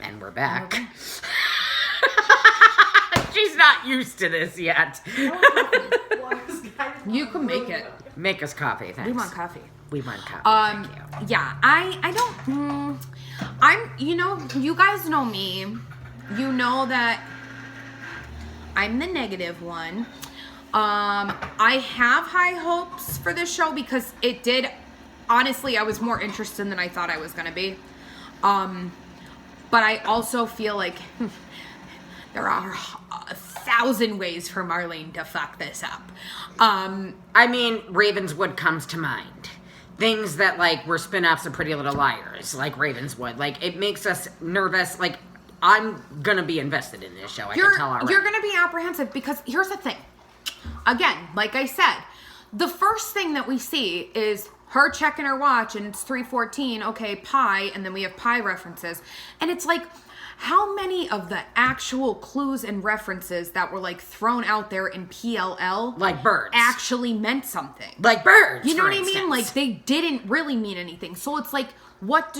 And we're back. She's not used to this yet. You can make it. Make us coffee, thanks. We want coffee. We want coffee, thank you. Yeah, I don't, you guys know me. You know that I'm the negative one. I have high hopes for this show because it did, honestly, I was more interested than I thought I was going to be. But I also feel like there are 1,000 ways for Marlene to fuck this up. I mean, Ravenswood comes to mind. Things that, like, were spin-offs of Pretty Little Liars, like Ravenswood. Like, it makes us nervous. Like, I'm gonna be invested in this show. I can tell already. You're gonna be apprehensive because here's the thing. Again, like I said, the first thing that we see is her checking her watch and it's 3:14, okay, pie, and then we have pie references. And it's like, how many of the actual clues and references that were like thrown out there in PLL, like birds, actually meant something? Like birds, you know for what instance. I mean? Like they didn't really mean anything. So it's like, what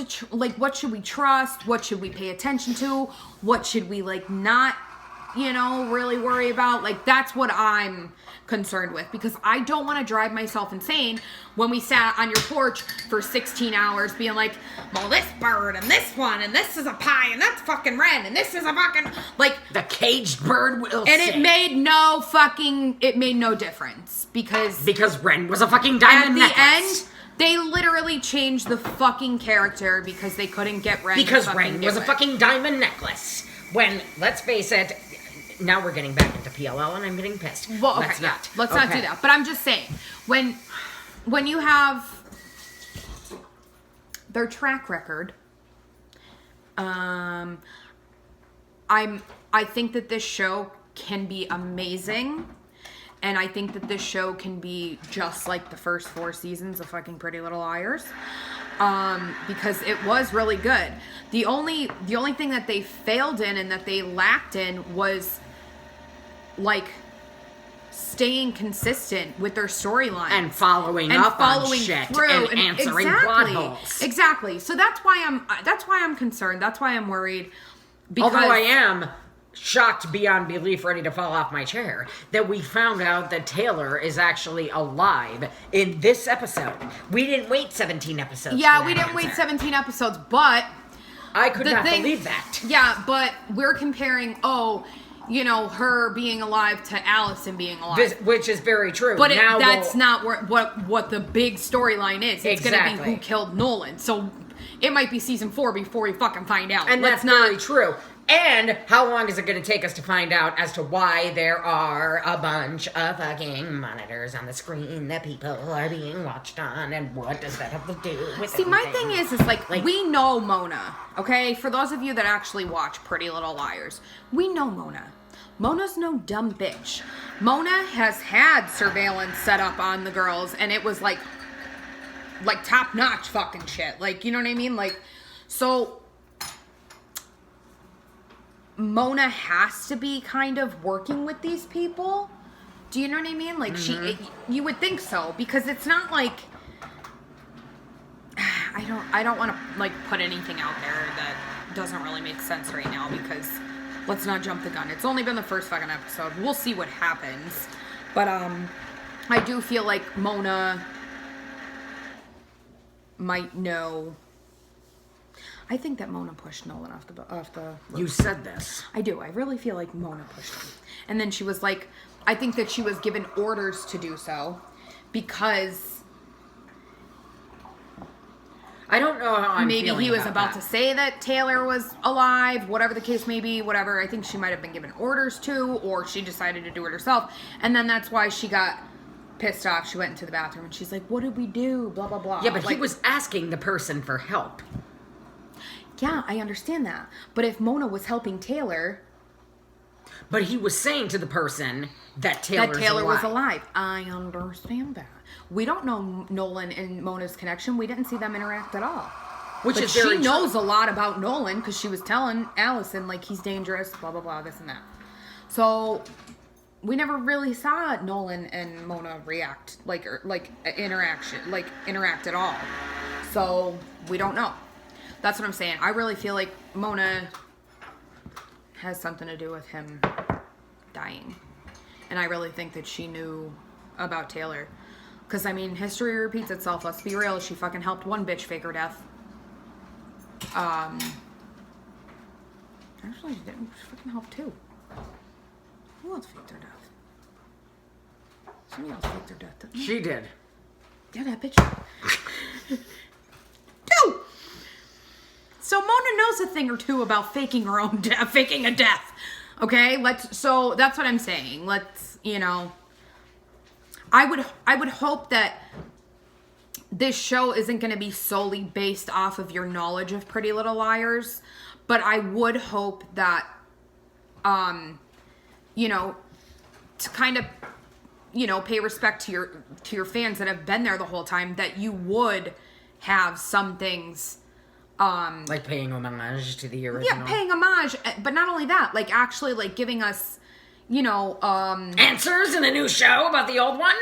should we trust? What should we pay attention to? What should we like not, really worry about? Like that's what I'm concerned with because I don't want to drive myself insane when we sat on your porch for 16 hours being like, well, this bird and this one and this is a pie and that's fucking red and this is a fucking like the caged bird will and sing. It made no difference because Wren was a fucking diamond necklace. At the end, they literally changed the fucking character because they couldn't get Wren because to Wren was a fucking diamond necklace. When, let's face it, now we're getting back into PLL and I'm getting pissed. Well, okay, let's not. Let's not do that. But I'm just saying, when you have their track record, I think that this show can be amazing. And I think that this show can be just like the first 4 seasons of fucking Pretty Little Liars. Because it was really good. The only thing that they failed in and that they lacked in was like staying consistent with their storyline and following up on shit and answering plot holes. Exactly. So that's why I'm concerned. That's why I'm worried. Because although I am shocked beyond belief, ready to fall off my chair, that we found out that Taylor is actually alive in this episode. We didn't wait 17 episodes. Yeah, we didn't wait 17 episodes, but I could not believe that. Yeah, but we're comparing, her being alive to Allison being alive. Which is very true. But that's not what the big storyline is. It's going to be who killed Nolan. So it might be season 4 before we fucking find out. And that's very true. And how long is it going to take us to find out as to why there are a bunch of fucking monitors on the screen that people are being watched on, and what does that have to do with See, my thing is like, we know Mona, okay? For those of you that actually watch Pretty Little Liars, we know Mona. Mona's no dumb bitch. Mona has had surveillance set up on the girls, and it was like top-notch fucking shit. Like, you know what I mean? Like, so Mona has to be kind of working with these people. Do you know what I mean? Like you would think so, because it's not like I don't want to like put anything out there that doesn't really make sense right now, because let's not jump the gun. It's only been the first fucking episode. We'll see what happens. But I do feel like Mona might know. I think that Mona pushed Nolan off the You said this. I do. I really feel like Mona pushed him. And then she was like, I think that she was given orders to do so because I don't know how I'm maybe he was about to say that Taylor was alive, whatever the case may be, whatever. I think she might have been given orders to, or she decided to do it herself. And then that's why she got pissed off. She went into the bathroom and she's like, what did we do? Blah, blah, blah. Yeah, but he was asking the person for help. Yeah, I understand that. But if Mona was helping Taylor... But he was saying to the person that Taylor was alive. I understand that. We don't know Nolan and Mona's connection. We didn't see them interact at all. But she knows a lot about Nolan because she was telling Allison, like, he's dangerous, blah, blah, blah, this and that. So we never really saw Nolan and Mona react, interact at all. So we don't know. That's what I'm saying. I really feel like Mona has something to do with him dying. And I really think that she knew about Taylor. Because, I mean, history repeats itself. Let's be real. She fucking helped one bitch fake her death. Actually, she didn't. She fucking helped two. Who else faked her death? Somebody else faked her death, didn't they? She did. Yeah, that bitch. Two! So Mona knows a thing or two about faking her own death, faking a death. Okay? So that's what I'm saying. Let's, you know... I would hope that this show isn't going to be solely based off of your knowledge of Pretty Little Liars, but I would hope that, you know, to kind of, you know, pay respect to your fans that have been there the whole time, that you would have some things, like paying homage to the original. Yeah, paying homage, but not only that, like actually like giving us, you know, answers in a new show about the old one?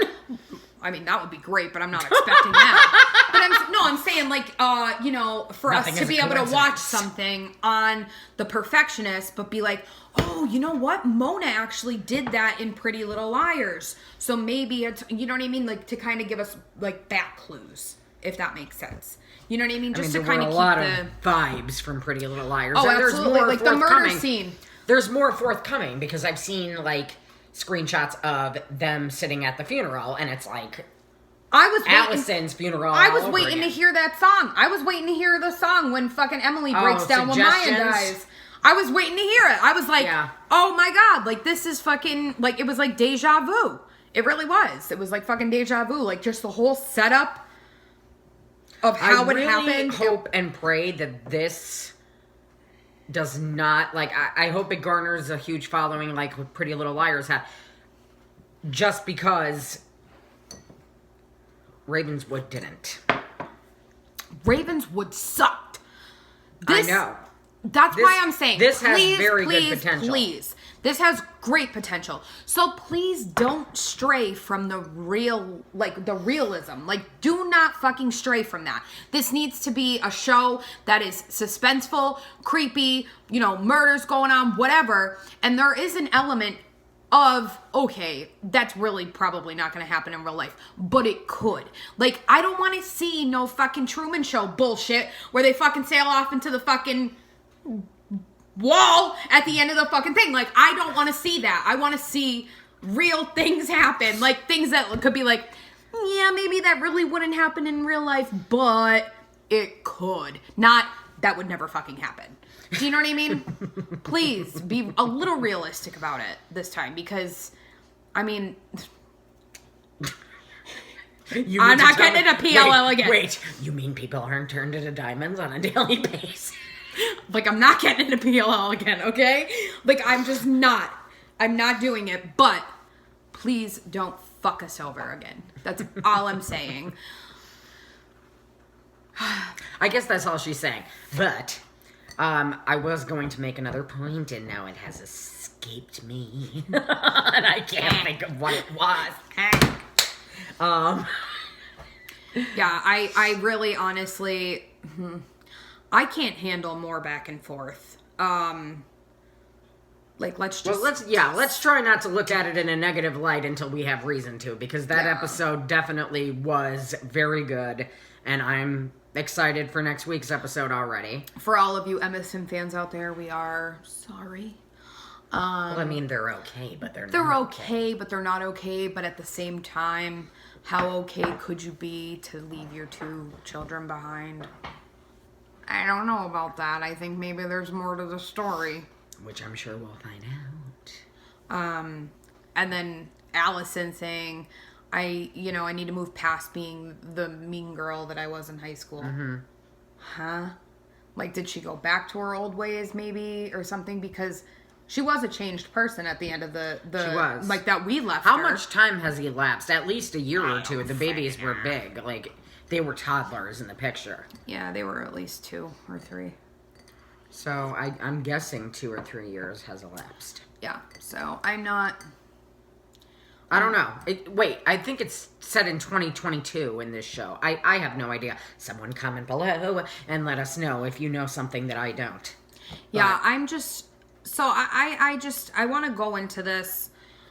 I mean, that would be great, but I'm not expecting that. But I'm saying, like, you know, for Nothing us to be able to watch something on The Perfectionists, but be like, oh, you know what? Mona actually did that in Pretty Little Liars. So maybe it's, you know what I mean? Like, to kind of give us, like, back clues, if that makes sense. You know what I mean? Just to kind of keep a lot of vibes from Pretty Little Liars. Oh, and absolutely. There's more like, the murder scene. There's more forthcoming, because I've seen, like, screenshots of them sitting at the funeral, and it's like Allison's funeral. I was waiting to hear that song. I was waiting to hear the song when fucking Emily breaks down when Maya dies. I was waiting to hear it. I was like, oh my god, like this is fucking, like it was like deja vu. It really was. It was like fucking deja vu. Like just the whole setup of how it happened. I hope and pray that this does not, like, I hope it garners a huge following like what Pretty Little Liars had. Just because Ravenswood didn't. Ravenswood sucked. I know. That's why I'm saying this has very good potential. Please. This has great potential. So please don't stray from the real, like the realism. Like do not fucking stray from that. This needs to be a show that is suspenseful, creepy, you know, murders going on, whatever. And there is an element of, okay, that's really probably not going to happen in real life, but it could. Like, I don't want to see no fucking Truman Show bullshit where they fucking sail off into the fucking wall at the end of the fucking thing. Like, I don't want to see that. I want to see real things happen. Like, things that could be like, yeah, maybe that really wouldn't happen in real life, but it could. Not, that would never fucking happen. Do you know what I mean? Please be a little realistic about it this time, because, I mean, I'm not getting into PLL again. Wait, you mean people aren't turned into diamonds on a daily basis? Like, I'm not getting into PLL again, okay? Like, I'm not doing it, but please don't fuck us over again. That's all I'm saying. I guess that's all she's saying, but... I was going to make another point, and now it has escaped me. And I can't think of what it was. Yeah, I really, honestly, I can't handle more back and forth. Like, let's try not to look at it in a negative light until we have reason to, because that episode definitely was very good, and I'm excited for next week's episode already. For all of you MSM fans out there, we are sorry. Well, I mean, they're okay, but they're not okay, but they're not okay. But at the same time, how okay could you be to leave your two children behind? I don't know about that. I think maybe there's more to the story, which I'm sure we'll find out. And then Allison saying, I need to move past being the mean girl that I was in high school. Mm-hmm. Huh? Like, did she go back to her old ways, maybe, or something? Because she was a changed person at the end of the she was. like, that we left How her. much time has elapsed? At least a year or two. The babies were big. Like, they were toddlers in the picture. Yeah, they were at least 2 or 3. So, I'm guessing 2 or 3 years has elapsed. Yeah, so I'm not... I don't know. Wait, I think it's set in 2022 in this show. I have no idea. Someone comment below and let us know if you know something that I don't. Yeah, I'm just... So I want to go into this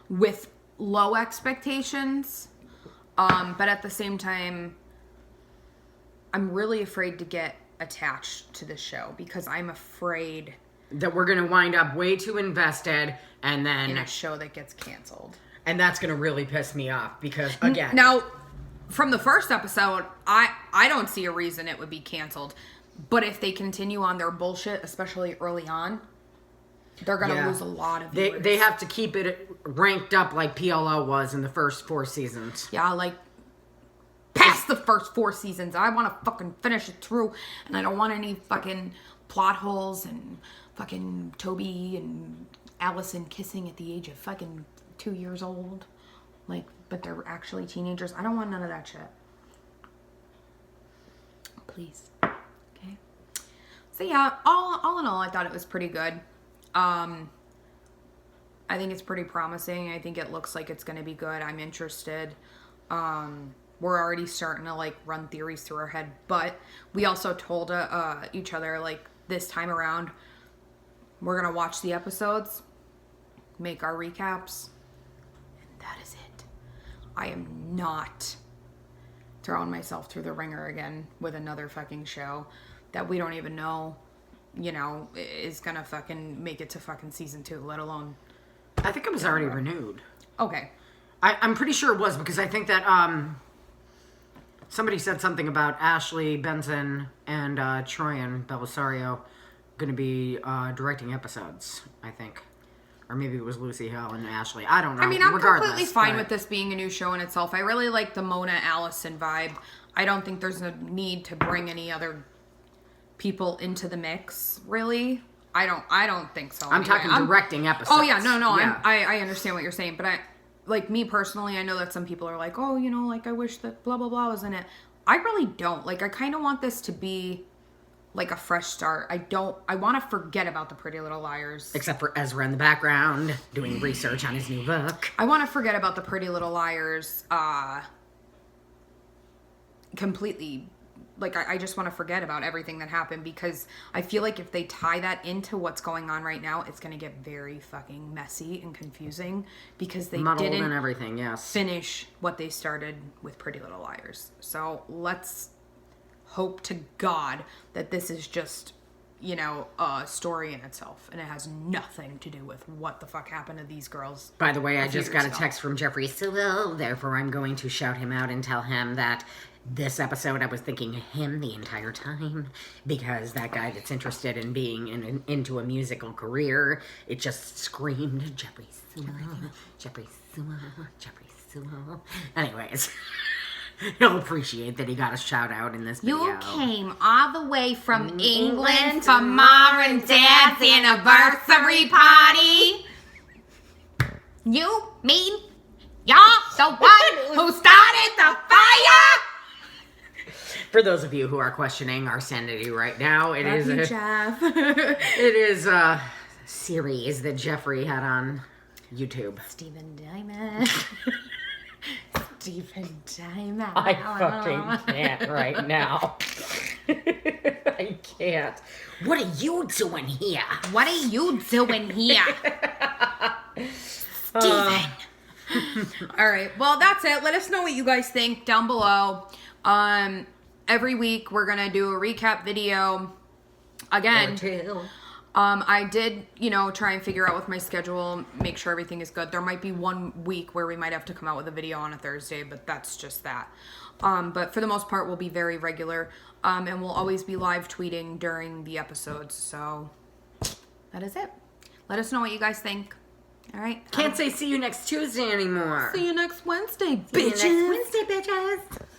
with low expectations, but at the same time, I'm really afraid to get attached to the show because I'm afraid that we're going to wind up way too invested and then... in a show that gets canceled. And that's going to really piss me off because, again... Now, from the first episode, I don't see a reason it would be canceled. But if they continue on their bullshit, especially early on, they're going to lose a lot of viewers. They have to keep it ranked up like PLO was in the first 4 seasons. Yeah, like, past the first 4 seasons. I want to fucking finish it through. And I don't want any fucking plot holes and fucking Toby and Allison kissing at the age of fucking 2 years old. Like, but they're actually teenagers. I don't want none of that shit. Please. Okay. So yeah, all in all, I thought it was pretty good. I think it's pretty promising. I think it looks like it's going to be good. I'm interested. We're already starting to like run theories through our head, but we also told each other like this time around, we're going to watch the episodes, make our recaps, and that is it. I am not throwing myself through the ringer again with another fucking show that we don't even know, you know, is gonna fucking make it to fucking season 2, let alone... I think it was already renewed. Okay. I'm pretty sure it was because I think that somebody said something about Ashley Benson and Troyan Belisario going to be directing episodes, I think. Or maybe it was Lucy Hill and Ashley. I don't know. I mean, I'm completely fine with this being a new show in itself. I really like the Mona Allison vibe. I don't think there's a need to bring any other people into the mix, really. I don't think so. I'm talking directing episodes. Oh, yeah. No. Yeah. I understand what you're saying. But like me personally, I know that some people are like, oh, you know, like I wish that blah, blah, blah was in it. I really don't. Like, I kind of want this to be like a fresh start. I want to forget about the Pretty Little Liars. Except for Ezra in the background doing research on his new book. I want to forget about the Pretty Little Liars completely. Like, I just want to forget about everything that happened because I feel like if they tie that into what's going on right now, it's going to get very fucking messy and confusing because they Muddled didn't and everything, yes. finish what they started with Pretty Little Liars. So let's hope to God that this is just, you know, a story in itself and it has nothing to do with what the fuck happened to these girls. By the way, I just got a text from Jeffrey Sewell, therefore I'm going to shout him out and tell him that this episode I was thinking of him the entire time because that guy that's interested in being into a musical career, it just screamed Jeffrey Sewell, Jeffrey Sewell, Jeffrey Sewell. Anyways. He'll appreciate that he got a shout out in this video. You came all the way from England for Mom and Dad's anniversary party. You mean you're the one who started the fire? For those of you who are questioning our sanity right now, it is a series that Jeffrey had on YouTube. Stephen Diamond. Stephen Diamond. I fucking can't right now. I can't. What are you doing here? What are you doing here? Stephen. All right. Well, that's it. Let us know what you guys think down below. Every week we're going to do a recap video. Again, I did, you know, try and figure out with my schedule, make sure everything is good. There might be one week where we might have to come out with a video on a Thursday, but that's just that. But for the most part, we'll be very regular. And we'll always be live tweeting during the episodes. So that is it. Let us know what you guys think. All right. Can't say see you next Tuesday anymore. See you next Wednesday, bitches. See you next Wednesday, bitches.